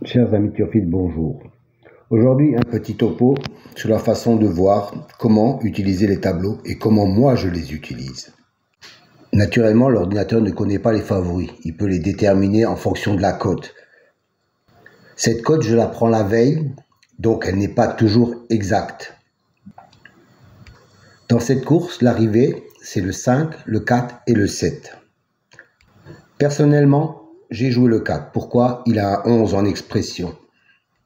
Chers amis turfistes, bonjour. Aujourd'hui, un petit topo sur la façon de voir comment utiliser les tableaux et comment moi je les utilise. Naturellement, l'ordinateur ne connaît pas les favoris. Il peut les déterminer en fonction de la cote. Cette cote, je la prends la veille, donc elle n'est pas toujours exacte. Dans cette course, l'arrivée, c'est le 5, le 4 et le 7. Personnellement, j'ai joué le 4. Pourquoi? Il a un 11 en expression.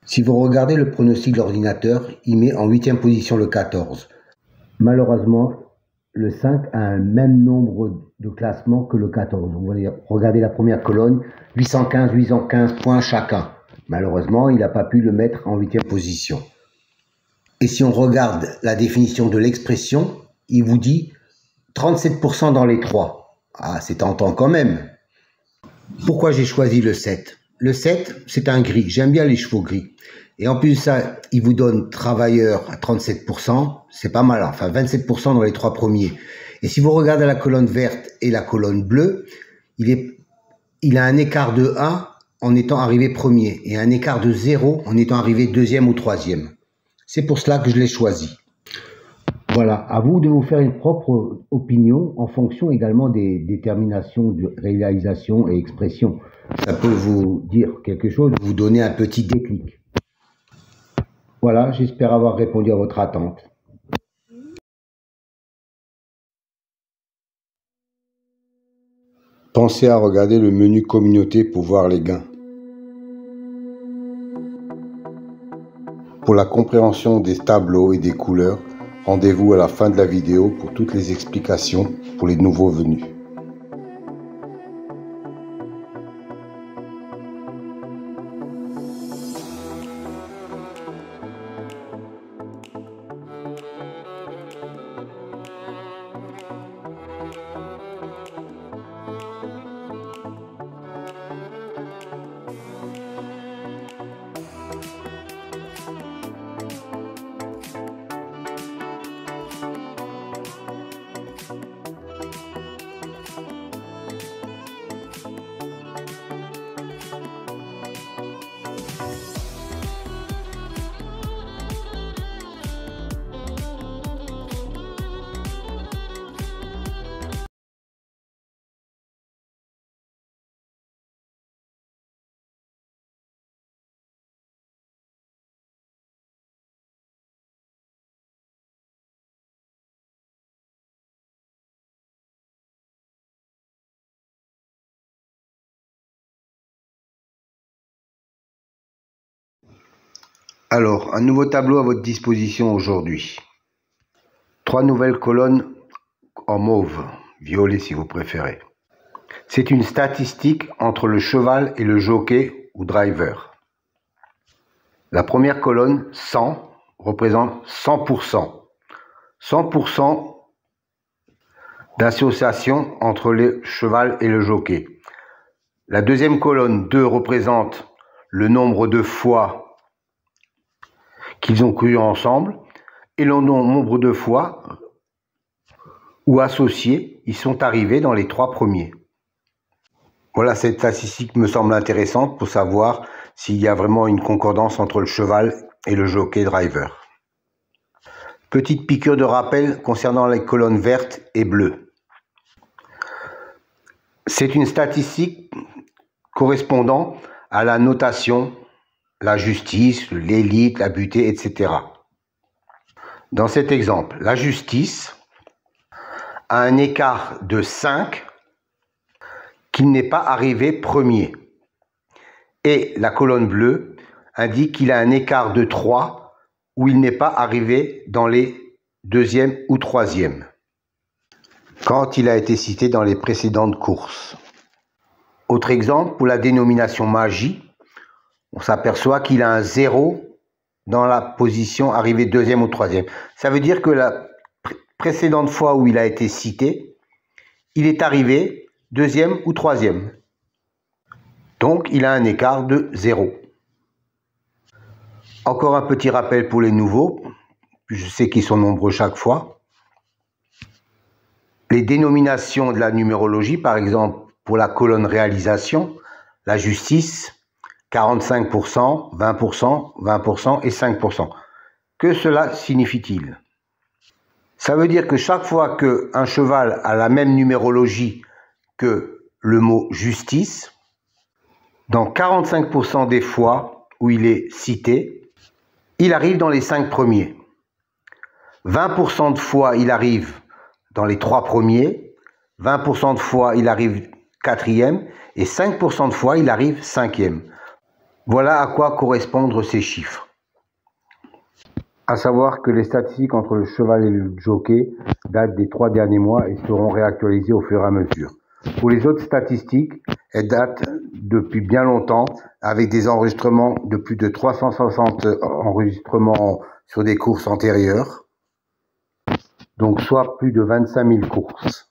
Si vous regardez le pronostic de l'ordinateur, il met en 8e position le 14. Malheureusement, le 5 a un même nombre de classements que le 14. Vous voyez, regardez la première colonne, 815 points chacun. Malheureusement, il n'a pas pu le mettre en 8e position. Et si on regarde la définition de l'expression, il vous dit 37% dans les 3. Ah, c'est tentant quand même. Pourquoi j'ai choisi le 7? Le 7, c'est un gris. J'aime bien les chevaux gris. Et en plus de ça, il vous donne travailleur à 37%. C'est pas mal. Enfin, 27% dans les 3 premiers. Et si vous regardez la colonne verte et la colonne bleue, il a un écart de 1 en étant arrivé premier et un écart de 0 en étant arrivé 2e ou 3e. C'est pour cela que je l'ai choisi. Voilà, à vous de vous faire une propre opinion en fonction également des déterminations de réalisation et expression. Ça peut vous dire quelque chose, vous donner un petit déclic. Voilà, j'espère avoir répondu à votre attente. Pensez à regarder le menu communauté pour voir les gains. Pour la compréhension des tableaux et des couleurs, rendez-vous à la fin de la vidéo pour toutes les explications pour les nouveaux venus. Alors, un nouveau tableau à votre disposition aujourd'hui. 3 nouvelles colonnes en mauve, violet si vous préférez. C'est une statistique entre le cheval et le jockey ou driver. La première colonne, 100, représente 100%. 100% d'association entre le cheval et le jockey. La deuxième colonne, 2, représente le nombre de fois qu'ils ont couru ensemble et le nombre de fois où associés ils sont arrivés dans les 3 premiers. Voilà, cette statistique me semble intéressante pour savoir s'il y a vraiment une concordance entre le cheval et le jockey driver. Petite piqûre de rappel concernant les colonnes vertes et bleues. C'est une statistique correspondant à la notation, la justice, l'élite, la butée, etc. Dans cet exemple, la justice a un écart de 5 qu'il n'est pas arrivé premier. Et la colonne bleue indique qu'il a un écart de 3 où il n'est pas arrivé dans les 2e ou 3e, quand il a été cité dans les précédentes courses. Autre exemple, pour la dénomination magie, on s'aperçoit qu'il a un 0 dans la position arrivée 2e ou 3e. Ça veut dire que la précédente fois où il a été cité, il est arrivé 2e ou 3e. Donc, il a un écart de 0. Encore un petit rappel pour les nouveaux. Je sais qu'ils sont nombreux chaque fois. Les dénominations de la numérologie, par exemple, pour la colonne réalisation, la justice, 45%, 20%, 20% et 5%. Que cela signifie-t-il? Ça veut dire que chaque fois qu'un cheval a la même numérologie que le mot justice, dans 45% des fois où il est cité, il arrive dans les 5 premiers. 20% de fois, il arrive dans les 3 premiers. 20% de fois, il arrive 4e. Et 5% de fois, il arrive 5e. Voilà à quoi correspondent ces chiffres. À savoir que les statistiques entre le cheval et le jockey datent des 3 derniers mois et seront réactualisées au fur et à mesure. Pour les autres statistiques, elles datent depuis bien longtemps, avec des enregistrements de plus de 360 enregistrements sur des courses antérieures, donc soit plus de 25 000 courses.